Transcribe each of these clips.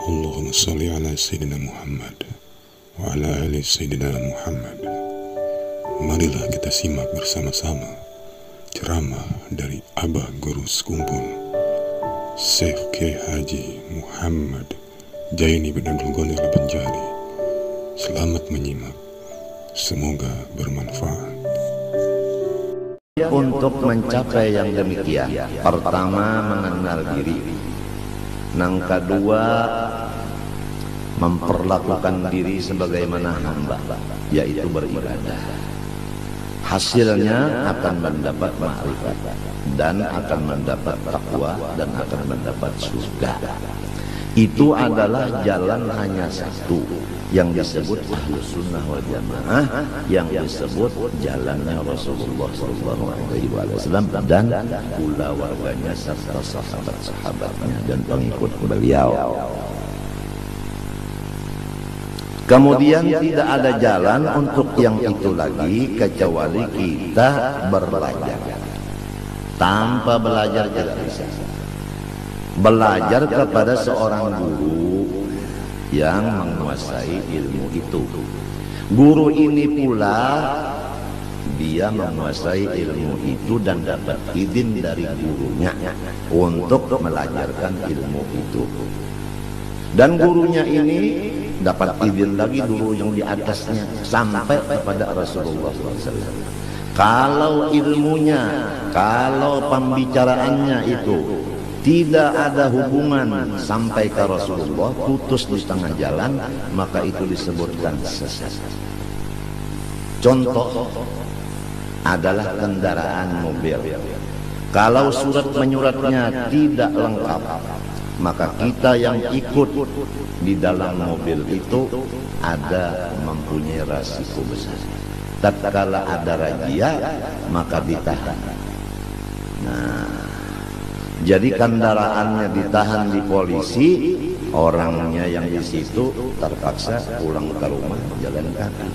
Allahumma salli ala Sayyidina Muhammad wa ala ali Sayyidina Muhammad. Marilah kita simak bersama-sama ceramah dari Abah Guru Sekumpul Syekh Kiai Haji Muhammad Jaini bin Abdul Ghani Al-Banjari. Selamat menyimak, semoga bermanfaat. Untuk mencapai yang demikian, pertama mengenal diri, yang kedua memperlakukan diri sebagaimana hamba, yaitu beribadah. Hasilnya akan mendapat ma'rifat dan akan mendapat takwa dan akan mendapat surga. Itu adalah jalan hanya satu yang disebut Ahlus Sunnah wal Jamaah, yang disebut jalannya Rasulullah SAW dan pula warganya serta sahabat-sahabatnya dan pengikut beliau. Kemudian tidak ada jalan untuk yang itu lagi kecuali kita belajar. Tanpa belajar tidak bisa. Belajar kepada seorang guru yang menguasai ilmu itu. Guru ini pula dia menguasai ilmu itu dan dapat izin dari gurunya untuk mengajarkan ilmu itu. Dan gurunya ini dapat izin lagi guru yang di atasnya sampai kepada Rasulullah SAW. Kalau ilmunya, kalau pembicaraannya itu tidak ada hubungan sampai ke Rasulullah, putus di tengah jalan, maka itu disebutkan sesat. Contoh adalah kendaraan mobil. Kalau surat menyuratnya tidak lengkap, maka kita yang ikut di dalam mobil itu ada mempunyai resiko besar. Tatkala ada razia, maka ditahan. Nah, jadi kendaraannya ditahan di polisi, orangnya yang di situ terpaksa pulang ke rumah jalan kaki.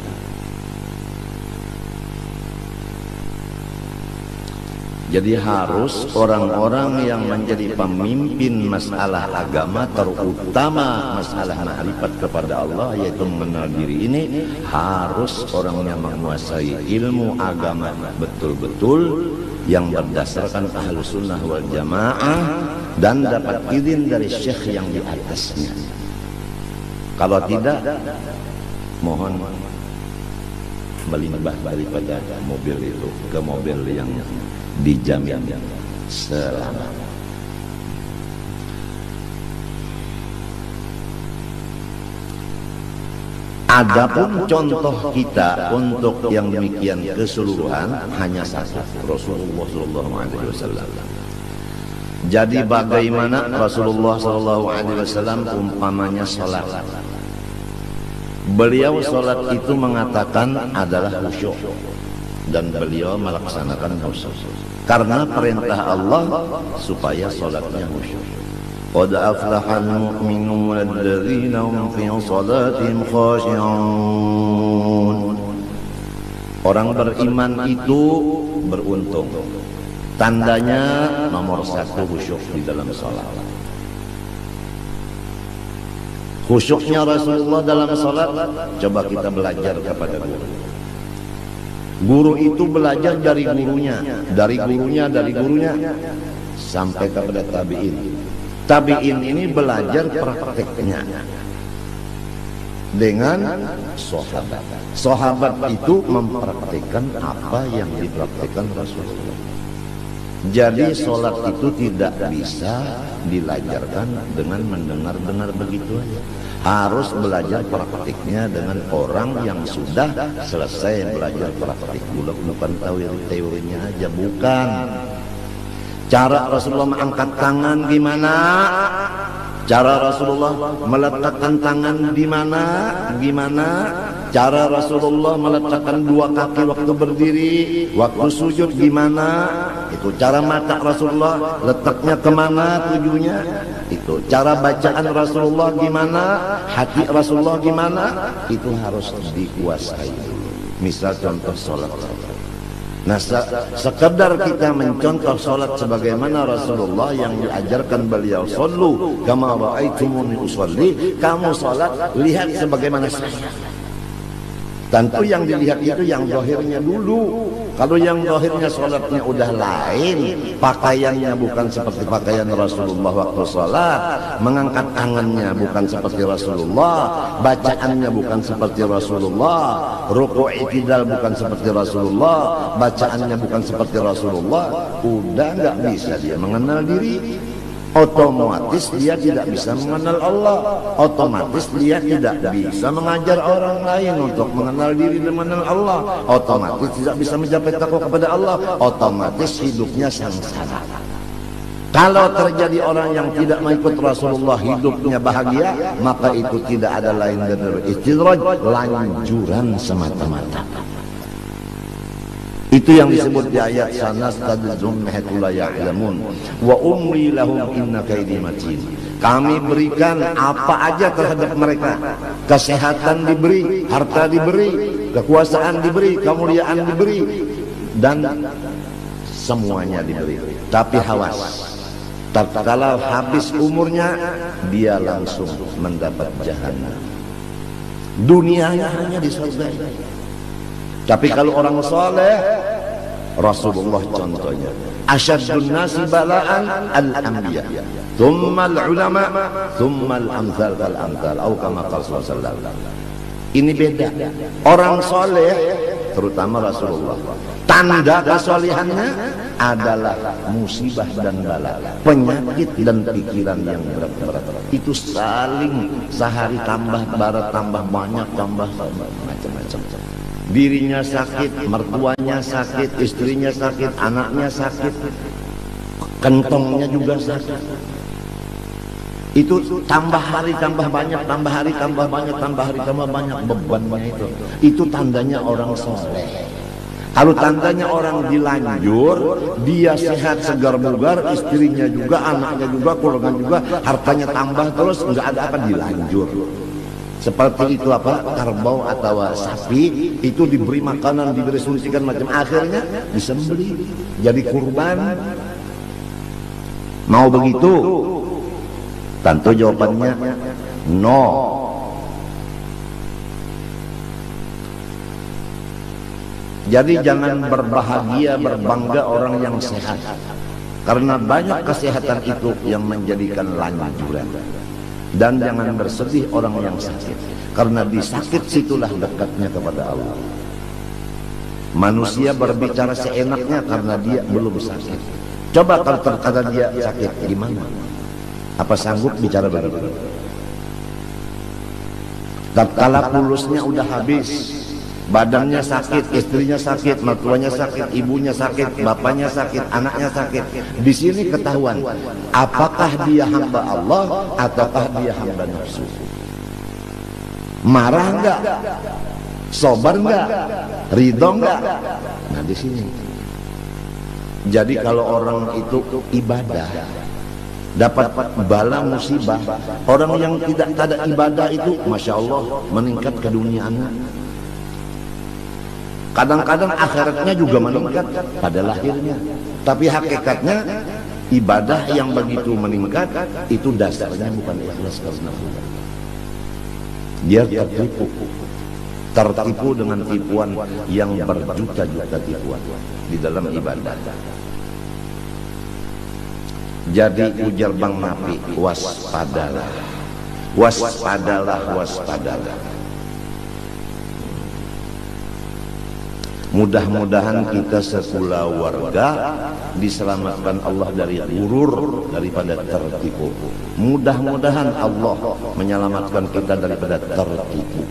Jadi harus orang-orang yang menjadi pemimpin masalah agama, terutama masalah ma'rifat kepada Allah, yaitu mengenal diri ini, harus orang yang menguasai ilmu agama betul-betul, yang berdasarkan Ahlus Sunnah wal Jamaah dan dapat izin dari syekh yang di atasnya. Kalau tidak, mohon melimpah daripada mobil itu ke mobil yang dijamin selamat. Adapun contoh kita untuk yang demikian keseluruhan hanya satu, Rasulullah SAW. Jadi bagaimana Rasulullah SAW umpamanya sholat? Beliau sholat itu mengatakan adalah khusyuk dan beliau melaksanakan khusyuk karena perintah Allah supaya sholatnya khusyuk. Qad aflahal mu'minun alladzina hum fi salatihim khashi'un. Orang beriman itu beruntung. Tandanya nomor satu khusyuk di dalam sholat. Khusyuknya Rasulullah dalam sholat, coba kita belajar kepada guru. Guru itu belajar dari gurunya, dari gurunya sampai kepada tabi'in. Tabi'in ini belajar prakteknya dengan sahabat. Sahabat itu mempraktikkan apa yang dipraktikkan Rasulullah. Jadi sholat itu tidak bisa dilajarkan dengan mendengar-dengar begitu aja. Harus belajar praktiknya dengan orang yang sudah selesai belajar praktik. Bukan teorinya aja, bukan. Cara Rasulullah mengangkat tangan gimana? Cara Rasulullah meletakkan tangan di mana? Gimana? Cara Rasulullah meletakkan dua kaki waktu berdiri, waktu sujud gimana? Itu cara mata Rasulullah, letaknya kemana tujuannya? Itu cara bacaan Rasulullah gimana? Hati Rasulullah gimana? Itu harus dikuasai. Misal contoh sholat. Nah, sekedar kita mencontoh sholat sebagaimana Rasulullah yang diajarkan beliau, sallu kama ra'aitumuni usolli, kamu sholat lihat sebagaimana saya. Tentu yang dilihat itu yang zahirnya dulu. Kalau yang zahirnya sholatnya udah lain, pakaiannya bukan seperti pakaian Rasulullah waktu sholat, mengangkat tangannya bukan seperti Rasulullah, bacaannya bukan seperti Rasulullah, ruku' i'tidal bukan seperti Rasulullah, bacaannya bukan seperti Rasulullah, udah nggak bisa dia mengenal diri. Otomatis dia tidak bisa mengenal Allah, otomatis dia tidak bisa mengajar orang lain untuk mengenal diri dan mengenal Allah, otomatis tidak bisa mencapai takwa kepada Allah, otomatis hidupnya sengsara. Kalau terjadi orang yang tidak mengikut Rasulullah hidupnya bahagia, maka itu tidak ada lain dari istidraj, lanjuran semata-mata. Itu yang disebut di ayat sanastadrijuhum min haitsu la ya'lamun wa umli lahum inna kaidi matin. Kami berikan apa aja terhadap mereka. Kesehatan diberi, harta diberi, kekuasaan diberi, kemuliaan diberi, dan semuanya diberi. Tapi hawas, tatkala habis umurnya dia langsung mendapat jahanam. Dunianya hanya di surga. Tapi kalau orang saleh, Rasulullah contohnya, asyaddun nasi bala'an al-anbiya, thumma al-ulama, thumma al-amthal fal-amthal, atau kama qala sallallahu alaihi wasallam. Ini beda. Orang saleh, terutama Rasulullah, tanda kesolehannya adalah musibah dan bala, penyakit dan pikiran yang berat-berat. Itu saling sehari tambah barat, tambah banyak, tambah macam-macam. Dirinya sakit, mertuanya sakit, istrinya sakit, anaknya sakit, kentongnya juga sakit. Itu tambah hari tambah banyak, tambah hari tambah banyak, tambah hari tambah banyak bebannya itu. Itu tandanya orang soleh. Kalau tandanya orang dilanjur, dia sehat segar bugar, istrinya juga, anaknya juga, keluarga juga, hartanya tambah terus, nggak ada apa, dilanjur. Seperti itu apa, kerbau atau sapi itu diberi makanan, diberi suntikan macam, akhirnya disembelih jadi kurban. Mau begitu? Tentu jawabannya no. Jadi jangan berbahagia, berbangga orang yang sehat, karena banyak kesehatan itu yang menjadikan lanjuran. Dan jangan bersedih orang yang sakit, karena di sakit situlah dekatnya kepada Allah. Manusia berbicara seenaknya karena dia belum sakit. Coba kalau terkata dia sakit, gimana? Apa sanggup bicara begitu? Tatkala pulusnya udah habis, badannya sakit, istrinya sakit, mertuanya sakit, ibunya sakit, bapaknya sakit, anaknya sakit. Di sini ketahuan apakah dia hamba Allah ataukah dia hamba nafsu. Marah enggak? Sabar enggak? Ridho enggak? Nah di sini. Jadi kalau orang itu ibadah, dapat bala musibah, orang yang tidak ada ibadah itu, masya Allah, meningkat keduniaannya. Kadang-kadang akhiratnya juga meningkat pada lahirnya. Tapi hakikatnya ibadah yang begitu meningkat itu dasarnya bukan ikhlas karena Allah. Dia tertipu dengan tipuan yang berjuta-juta tipuan di dalam ibadah. Jadi ujar Bang Napi, waspadalah, waspadalah, waspadalah. Mudah-mudahan kita sepulau warga diselamatkan Allah dari gurur, daripada tertipu. Mudah-mudahan Allah menyelamatkan kita daripada tertipu.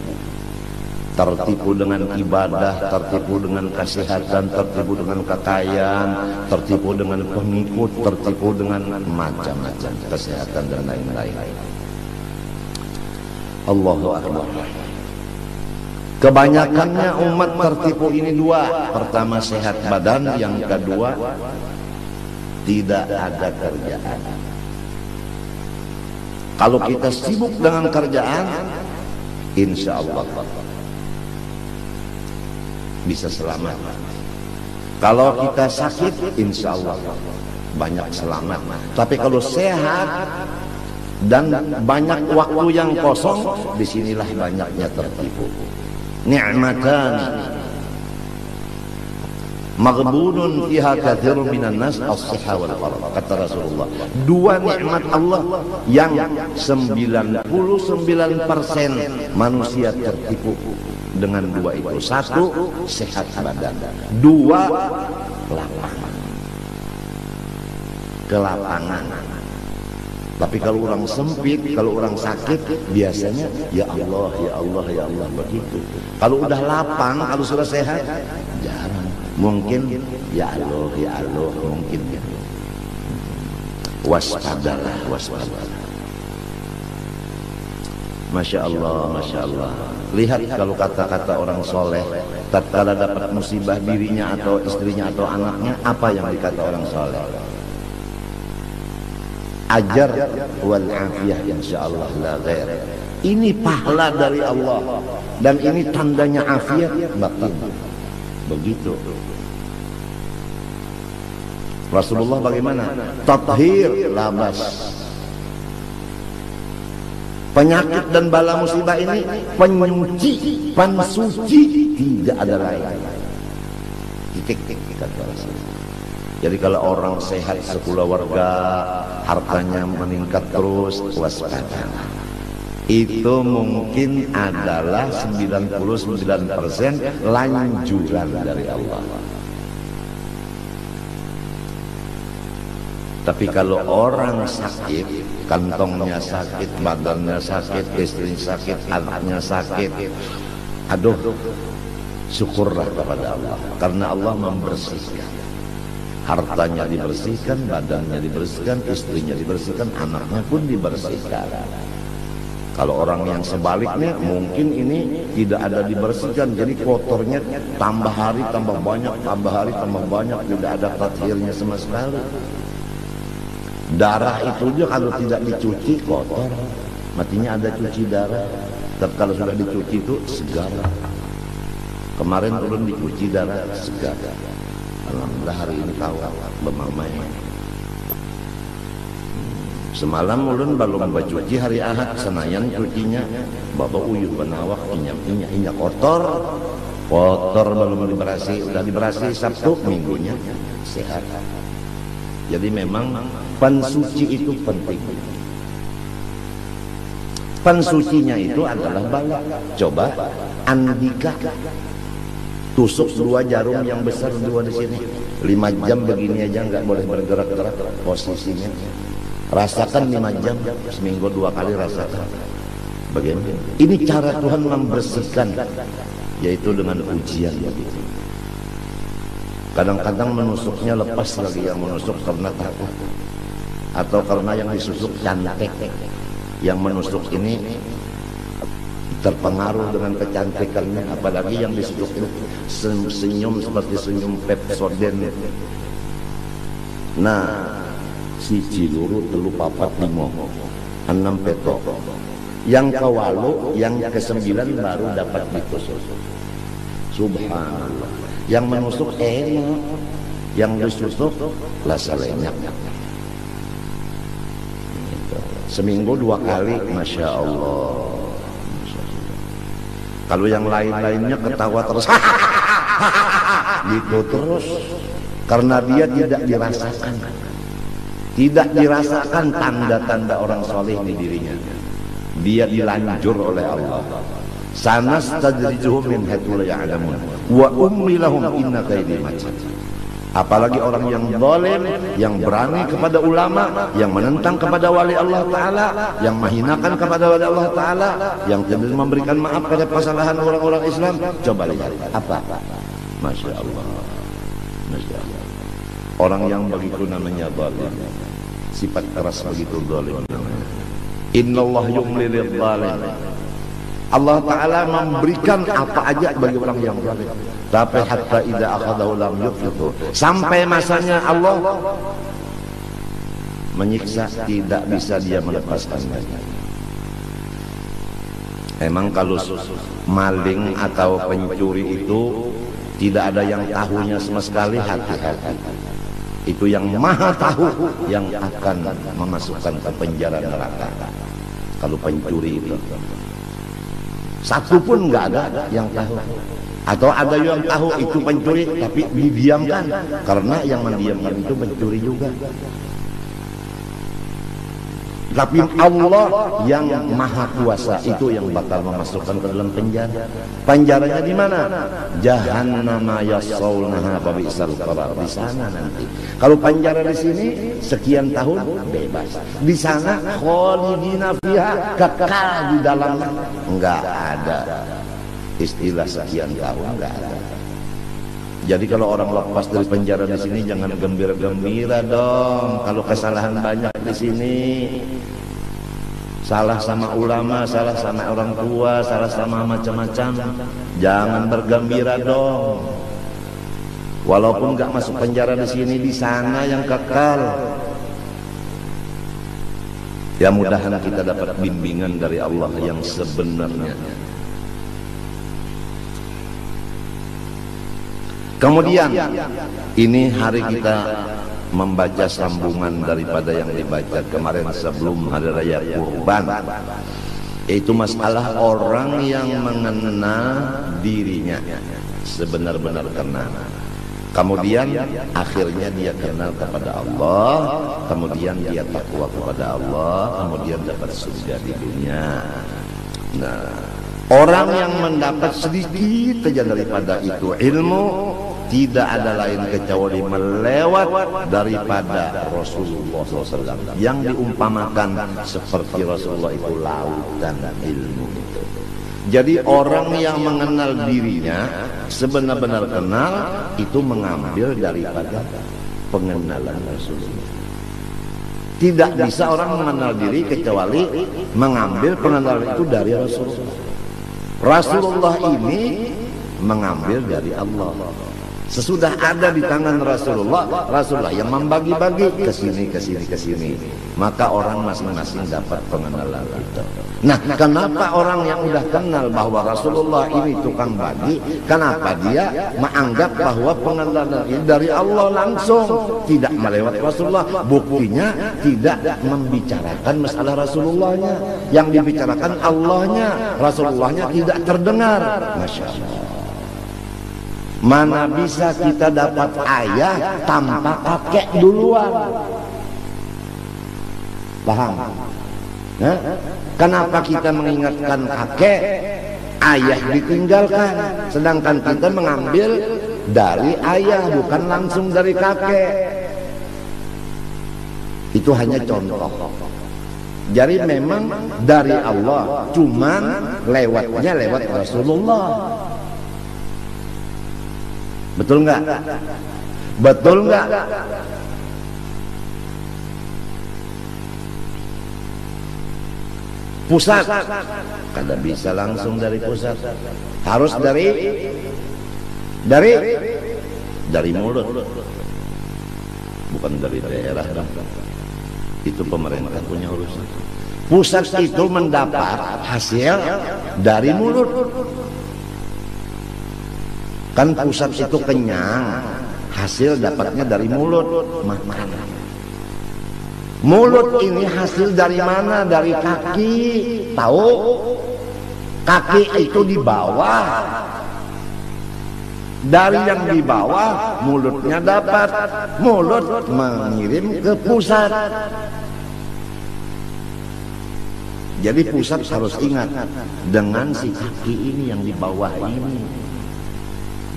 Tertipu dengan ibadah, tertipu dengan kesehatan, tertipu dengan kekayaan, tertipu dengan pengikut, tertipu dengan macam-macam kesehatan dan lain-lain. Allahu Akbar. Kebanyakannya umat tertipu ini dua. Pertama sehat badan, yang kedua tidak ada kerjaan. Kalau kita sibuk dengan kerjaan, insya Allah bisa selamat. Kalau kita sakit, insya Allah banyak selamat. Tapi kalau sehat dan banyak waktu yang kosong, disinilah banyaknya tertipu. Ni'matan maghbunun fiha katsirun minan nas as-sihha wal faragh, kata Rasulullah. Dua nikmat Allah yang 99% manusia tertipu dengan dua itu. Satu, sehat badan. Dua, lapangan. Kelapangan. Tapi kalau orang sempit, kalau orang sakit, biasanya ya Allah, ya Allah, ya Allah, begitu. Kalau udah lapang, kalau sudah sehat, jarang. Mungkin ya Allah, ya Allah, mungkin ya. Waspadalah, waspadalah. Masya Allah, Masya Allah. Lihat kalau kata-kata orang soleh, tatkala dapat musibah dirinya atau istrinya atau anaknya, apa yang dikata orang soleh? Ajar wal afiyah insyaallah la ghair. Ini pahala dari Allah dan ini tandanya afiat batin. Begitu. Rasulullah bagaimana? Tathhir labas. Penyakit dan bala musibah ini penyuci, pensuci, tidak ada lain. Titik kata Rasulullah. Jadi kalau orang sehat sekeluarga, hartanya meningkat terus, waspada. Itu mungkin adalah 99% lanjuran dari Allah. Tapi kalau orang sakit, kantongnya sakit, badannya sakit, istrinya sakit, anaknya sakit, aduh, syukurlah kepada Allah, karena Allah membersihkan. Hartanya dibersihkan, badannya dibersihkan, istrinya dibersihkan, anaknya pun dibersihkan. Kalau orang yang sebaliknya, mungkin ini tidak ada dibersihkan, jadi kotornya tambah hari tambah banyak, tambah hari tambah banyak, tidak ada tathhirnya sama sekali. Darah itu juga kalau tidak dicuci kotor, matinya ada cuci darah. Tapi kalau sudah dicuci itu segar. Kemarin ulun dicuci darah segar. Alhamdulillah hari ini kawal bemamai. Semalam ulun belum bacuci hari Ahad, senayan cucinya bawa uyuh benawak inyak kotor belum diberasi, udah diberasi Sabtu minggunya sehat. Jadi memang pensuci itu penting. Pensucinya itu adalah bala. Coba Andika tusuk 2 jarum yang besar, 2 di sini, 5 jam begini aja nggak boleh bergerak-gerak posisinya. Rasakan 5 jam, seminggu 2 kali rasakan. Bagaimana? Ini cara Tuhan membersihkan, yaitu dengan ujian begitu. Kadang-kadang menusuknya lepas lagi yang menusuk karena takut, atau karena yang disusuk cantik. Yang menusuk ini terpengaruh dengan kecantikannya, apalagi yang disusuk itu senyum seperti senyum Pepsodent. Nah, si ciluru telu papat limo 6 peto. Yang kewalu, yang ke-9 baru dapat ditusuk. Subhanallah. Yang menusuk enak, yang disusuk lasa lenyap. Seminggu 2 kali, Masya Allah. Kalau yang lain-lainnya ketawa terus, gitu terus, karena dia tidak dirasakan. Tidak dirasakan tanda-tanda orang soleh di dirinya. Dia dilanjur oleh Allah. Sanastadrijuhum min haitsu la ya'lamun wa umli lahum inna kaidi matin. Apalagi orang yang zalim, yang berani kepada ulama, yang menentang kepada wali Allah Ta'ala, yang menghinakan kepada wali Allah Ta'ala, yang tidak memberikan maaf pada kesalahan orang-orang Islam. Coba lihat apa? Masya Allah, Masya Allah. Orang yang begitu namanya zalim, sifat keras begitu zalim namanya. Innallah yumli lidh-dhalim. Allah Ta'ala memberikan apa aja bagi orang yang zalim, tapi hatta idza akhadahu lam yuflitu, sampai masanya Allah menyiksa, tidak bisa dia melepaskannya. Emang kalau maling atau pencuri itu Tidak ada yang tahunya sama sekali, hati-hati. Itu yang maha tahu yang akan memasukkan ke penjara neraka. Kalau pencuri itu satu pun nggak ada yang tahu, atau ada yang tahu itu pencuri tapi didiamkan, karena yang mendiamkan itu pencuri juga. Tapi Allah yang maha kuasa itu yang bakal memasukkan ke dalam penjara. Penjaranya di mana? Jahannama yaslaunaha fabi'sal qarar. Di sana nanti. Kalau penjara di sini sekian tahun bebas. Di sana khalidina fiha, kekal di dalam. Enggak ada istilah sekian tahun, enggak ada. Jadi kalau orang lepas dari penjara di sini jangan gembira-gembira dong. Kalau kesalahan banyak di sini, salah sama ulama, salah sama orang tua, salah sama macam-macam, jangan bergembira dong. Walaupun nggak masuk penjara di sini, di sana yang kekal. Ya mudahan kita dapat bimbingan dari Allah yang sebenarnya. Kemudian ini hari kita membaca sambungan daripada yang dibaca kemarin sebelum hari raya Kurban, yaitu masalah orang yang mengenal dirinya sebenar-benar kenal. Kemudian akhirnya dia kenal kepada Allah, kemudian dia takwa kepada Allah, kemudian dapat surga di dunia. Nah, orang yang mendapat sedikit saja daripada itu ilmu, tidak ada lain kecuali melewat daripada Rasulullah SAW yang diumpamakan seperti Rasulullah itu lautan ilmu itu. Jadi orang yang mengenal dirinya sebenar-benar kenal itu mengambil daripada pengenalan Rasulullah. Tidak bisa orang mengenal diri kecuali mengambil pengenalan itu dari Rasulullah. Rasulullah ini mengambil dari Allah. Sesudah ada di tangan Rasulullah, Rasulullah yang membagi-bagi ke sini, ke sini, ke sini. Maka orang masing-masing dapat pengenalan itu. Nah, kenapa orang yang udah kenal bahwa Rasulullah ini tukang bagi, kenapa dia menganggap bahwa pengenalan ini dari Allah langsung, tidak melewat Rasulullah? Buktinya tidak membicarakan masalah Rasulullahnya, yang dibicarakan Allahnya, Rasulullahnya tidak terdengar. Masya Allah. Mana bisa kita dapat ayah tanpa kakek duluan? Paham? Nah, kenapa kita mengingatkan kakek, ayah ditinggalkan, sedangkan kita mengambil dari ayah bukan langsung dari kakek? Itu hanya contoh. Jadi memang dari Allah, cuman lewatnya lewat Rasulullah. Betul nggak? Betul nggak? Pusat kada bisa langsung dari pusat, harus dari mulut, bukan dari daerah. Itu pemerintah punya urusan. Pusat itu mendapat hasil dari mulut. Kan pusat itu kenyang, hasil dapatnya dari mulut, makan. Mulut ini hasil dari mana? Dari kaki. Tahu? Kaki itu di bawah. Dari yang di bawah, mulutnya dapat. Mulut mengirim ke pusat. Jadi pusat harus ingat dengan si kaki ini yang di bawah ini.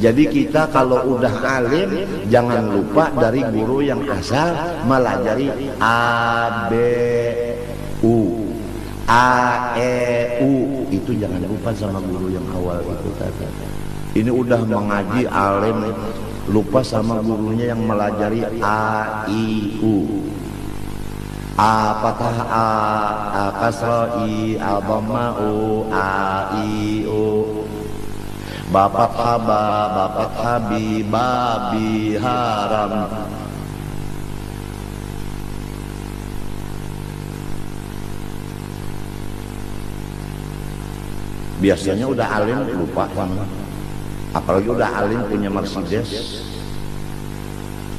Jadi kita kalau udah alim jangan lupa dari guru yang asal melajari A, B, U, A, E, U. Itu jangan lupa sama guru yang awal itu tadi. Ini udah mengaji alim lupa sama gurunya yang melajari A, I, U. A patah A kasra I, A dhamma U, A, I, U. Bapak haba, bapak habi, babi haram. Biasanya udah alim lupa sama. apalagi udah alim punya Mercedes.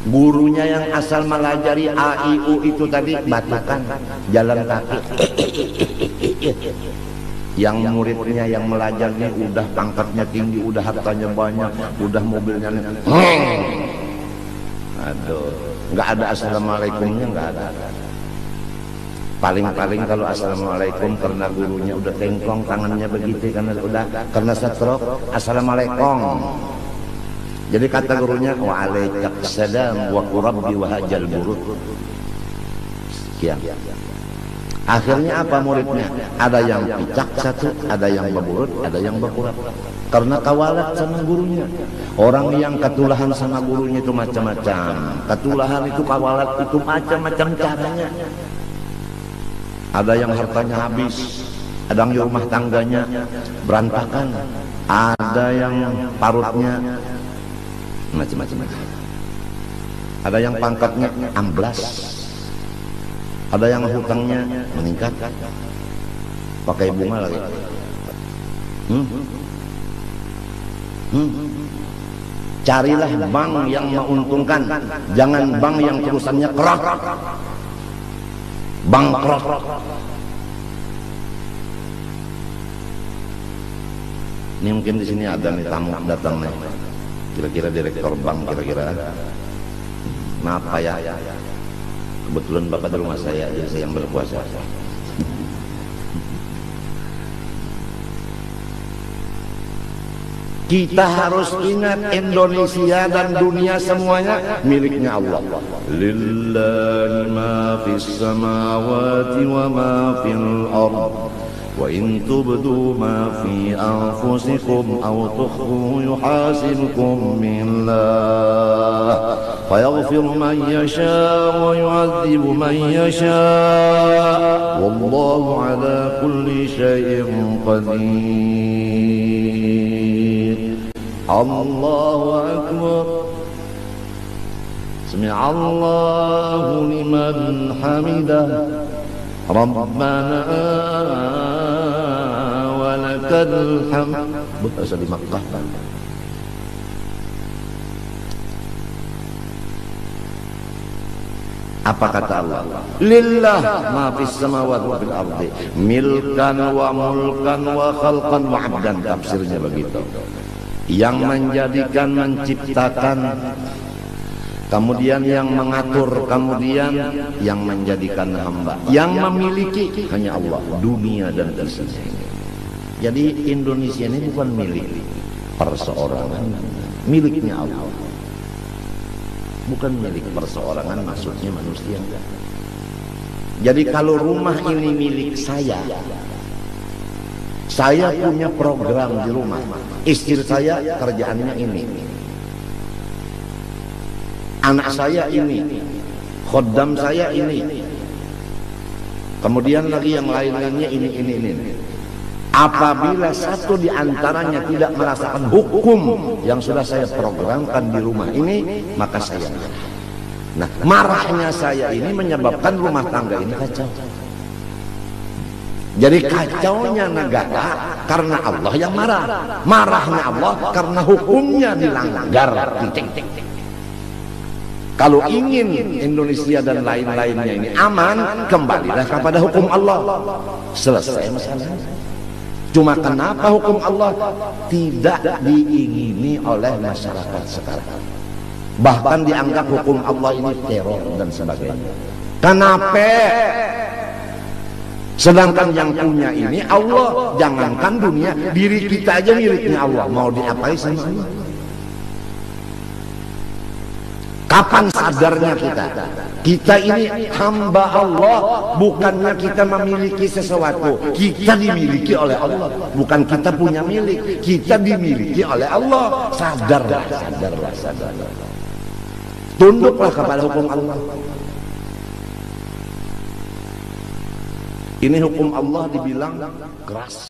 Gurunya yang asal melajari A, I, U itu tadi batukan, jalan kaki. Yang muridnya yang melajarnya udah pangkatnya tinggi, udah hartanya banyak, udah mobilnya aduh, nggak ada assalamualaikumnya, nggak ada. Paling-paling kalau assalamualaikum karena gurunya udah tengkong tangannya begitu, karena stroke, assalamualaikum. Jadi kata gurunya, waalaikumsalam wa rabbi wa hajal burud. Sekian. Akhirnya apa muridnya? Ada yang picak satu, ada yang berburut, ada yang berkurap. Karena kawalat sama gurunya. Orang yang ketulahan sama gurunya itu macam-macam. Ketulahan itu, kawalat itu macam-macam caranya. Ada yang hartanya habis, ada yang rumah tangganya berantakan, ada yang parutnya macam-macam. Ada yang pangkatnya amblas, ada yang hutangnya meningkat, pakai bunga lagi. Carilah bank yang menguntungkan, jangan bank yang terusannya kerak, bangkrut. Ini mungkin di sini ada nih tamu datang nih. Kira-kira direktur bank, kira-kira. Maaf Pak ya, kebetulan Bapak di rumah saya, jadi saya yang berkuasa. Kita harus ingat Indonesia dan dunia semuanya miliknya Allah. Lillahi ma fis samawati wa ma fil ardh. Wa in tubdu ma fi anfusikum aw tukhfu yuhasibkum billah fayaghfiru man yasha wa yu'adzibu man yasha wallahu ala kulli syai'in qadir. Allahu akbar. Sami'allahu liman hamidah. Rabbana wa lakal hamd. Bahasa di Makkah. Apa kata Allah? Lillah ma fis samawati wa fil ardi milkan wa mulkan wa khalqan wa abdan. Tafsirnya begitu. Yang menjadikan, menciptakan, kemudian yang mengatur, kemudian yang menjadikan hamba, yang memiliki hanya Allah, dunia dan isinya. Jadi Indonesia ini bukan milik perseorangan, miliknya Allah. Bukan milik perseorangan, maksudnya manusia. Jadi kalau rumah ini milik saya punya program di rumah. Istri saya kerjaannya ini, anak saya ini, khodam saya ini, kemudian lagi yang lain-lainnya ini. Apabila satu di antaranya tidak merasakan hukum yang sudah saya programkan di rumah ini, maka saya marah. Nah, marahnya saya ini menyebabkan rumah tangga ini kacau. Jadi kacaunya negara karena Allah yang marah, marahnya Allah karena hukumnya dilanggar. Kalau ingin Indonesia dan lain-lainnya ini aman, kembalilah kepada hukum Allah. Selesai masalah. Cuma kenapa hukum Allah tidak diingini oleh masyarakat sekarang? Bahkan dianggap hukum Allah ini teror dan sebagainya. Kenapa? Sedangkan yang punya ini Allah, jangankan dunia, diri kita aja miliknya Allah. Mau diapain sama Allah? Kapan sadarnya kita? Kita ini hamba Allah, bukannya kita memiliki sesuatu. Kita dimiliki oleh Allah, bukan kita punya milik. Kita dimiliki oleh Allah. Sadarlah. Tunduklah kepada hukum Allah. Ini hukum Allah dibilang keras.